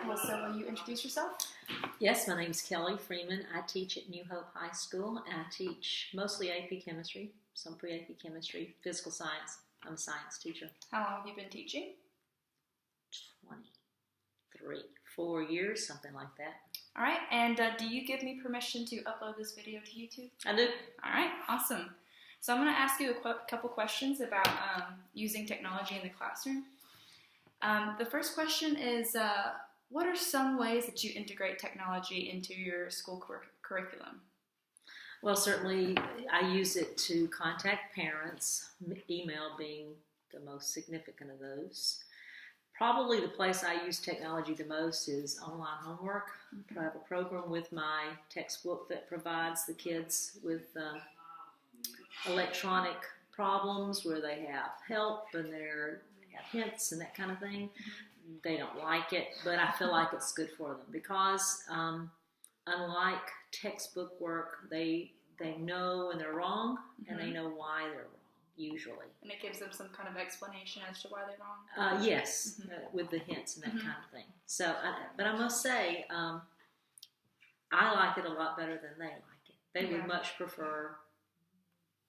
Well, so will you introduce yourself? Yes, my name's Kelly Freeman. I teach at New Hope High School, and I teach mostly AP Chemistry, some pre-AP Chemistry, physical science. I'm a science teacher. How long have you been teaching? 4 years, something like that. All right, and do you give me permission to upload this video to YouTube? I do. All right, awesome. So I'm going to ask you a couple questions about using technology in the classroom. The first question is, what are some ways that you integrate technology into your school curriculum? Well, certainly I use it to contact parents, email being the most significant of those. Probably the place I use technology the most is online homework. I have a program with my textbook that provides the kids with electronic problems where they have help and they have hints and that kind of thing. They don't like it, but I feel like it's good for them because unlike textbook work, they know when they're wrong and they know why they're wrong, usually. And it gives them some kind of explanation as to why they're wrong? Yes, with the hints and that kind of thing. So, but I must say, I like it a lot better than they like it. They would much prefer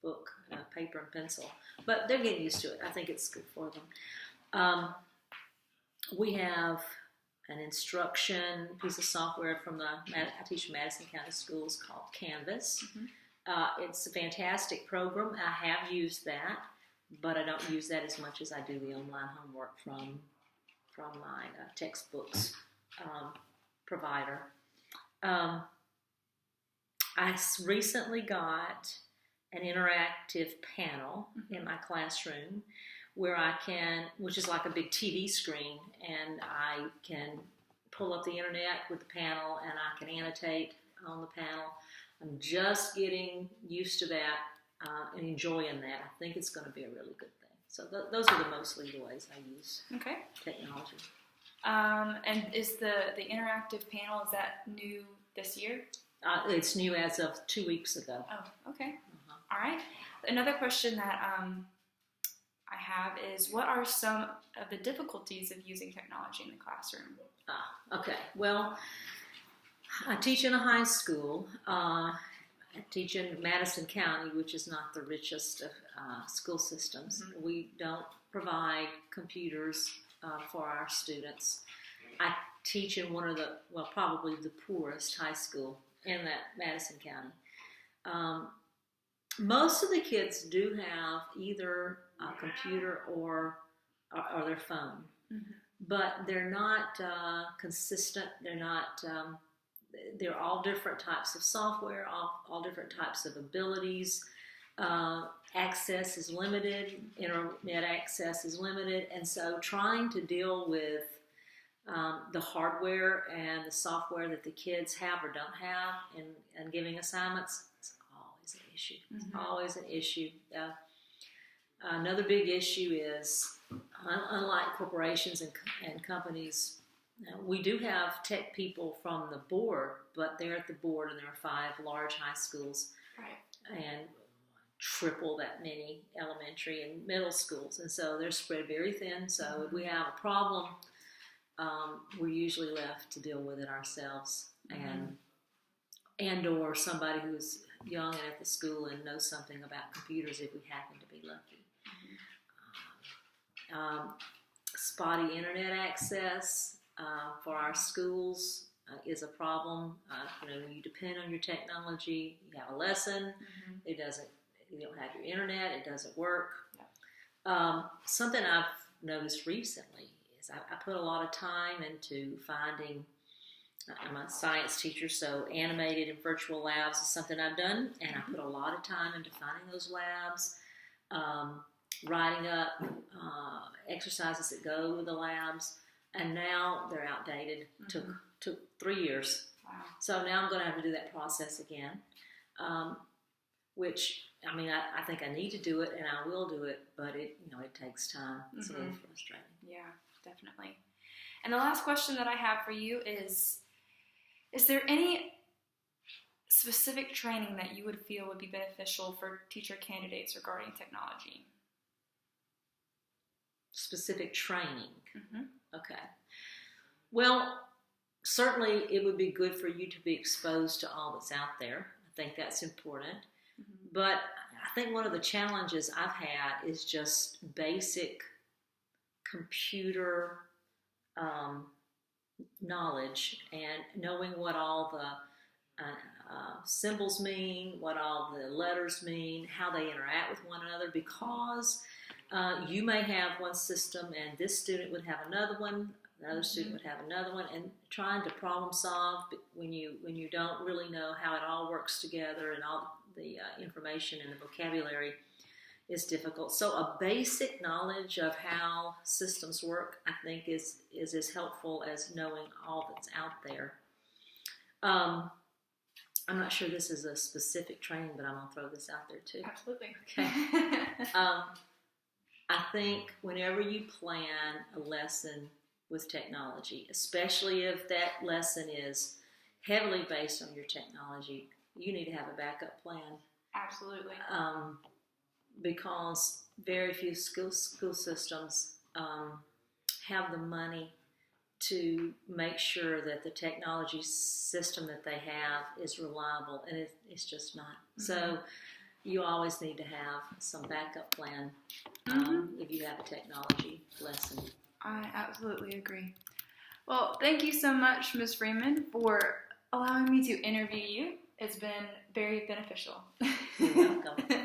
book, paper and pencil, but they're getting used to it. I think it's good for them. We have an instruction piece of software from I teach Madison County Schools called Canvas. It's a fantastic program. I have used that, but I don't use that as much as I do the online homework from my textbooks provider. I recently got an interactive panel in my classroom where I can, which is like a big TV screen, and I can pull up the internet with the panel and I can annotate on the panel. I'm just getting used to that and enjoying that. I think it's going to be a really good thing. So those are mostly the ways I use technology. And is the interactive panel, is that new this year? It's new as of 2 weeks ago. Oh, okay. All right. Another question that I have is, what are some of the difficulties of using technology in the classroom? Okay. Well, I teach in a high school. I teach in Madison County, which is not the richest of school systems. We don't provide computers for our students. I teach in one of probably the poorest high school in that Madison County. Most of the kids do have either a computer or their phone, but they're not consistent. They're not. They're all different types of software, all different types of abilities. Access is limited. Internet access is limited, and so trying to deal with the hardware and the software that the kids have or don't have, and giving assignments. An issue. It's always an issue. Another big issue is, unlike corporations and companies, we do have tech people from the board, but they're at the board and there are 5 large high schools and triple that many elementary and middle schools, and so they're spread very thin. So if we have a problem, we're usually left to deal with it ourselves, and or somebody who's young and at the school and knows something about computers if we happen to be lucky. Spotty internet access for our schools is a problem. When you depend on your technology, you have a lesson, you don't have your internet, it doesn't work. Something I've noticed recently is I put a lot of time into finding. I'm a science teacher, so animated and virtual labs is something I've done, and I put a lot of time into finding those labs, writing up exercises that go with the labs, and now they're outdated. Took 3 years. Wow. So now I'm going to have to do that process again, which, I think I need to do it, and I will do it, but it takes time. It's a little frustrating. Yeah, definitely. And the last question that I have for you is there any specific training that you would feel would be beneficial for teacher candidates regarding technology? Specific training? Okay. Well, certainly it would be good for you to be exposed to all that's out there. I think that's important. Mm-hmm. But I think one of the challenges I've had is just basic computer knowledge and knowing what all the symbols mean, what all the letters mean, how they interact with one another, because you may have one system and this student would have another one, another student would have another one, and trying to problem solve when you don't really know how it all works together and all the information and the vocabulary is difficult. So a basic knowledge of how systems work, I think, is as helpful as knowing all that's out there. I'm not sure this is a specific training, but I'm going to throw this out there too. Absolutely. Okay. I think whenever you plan a lesson with technology, especially if that lesson is heavily based on your technology, you need to have a backup plan. Absolutely. Because very few school systems have the money to make sure that the technology system that they have is reliable, and it's just not. Mm-hmm. So you always need to have some backup plan if you have a technology lesson. I absolutely agree. Well, thank you so much, Ms. Freeman, for allowing me to interview you. It's been very beneficial. You're welcome.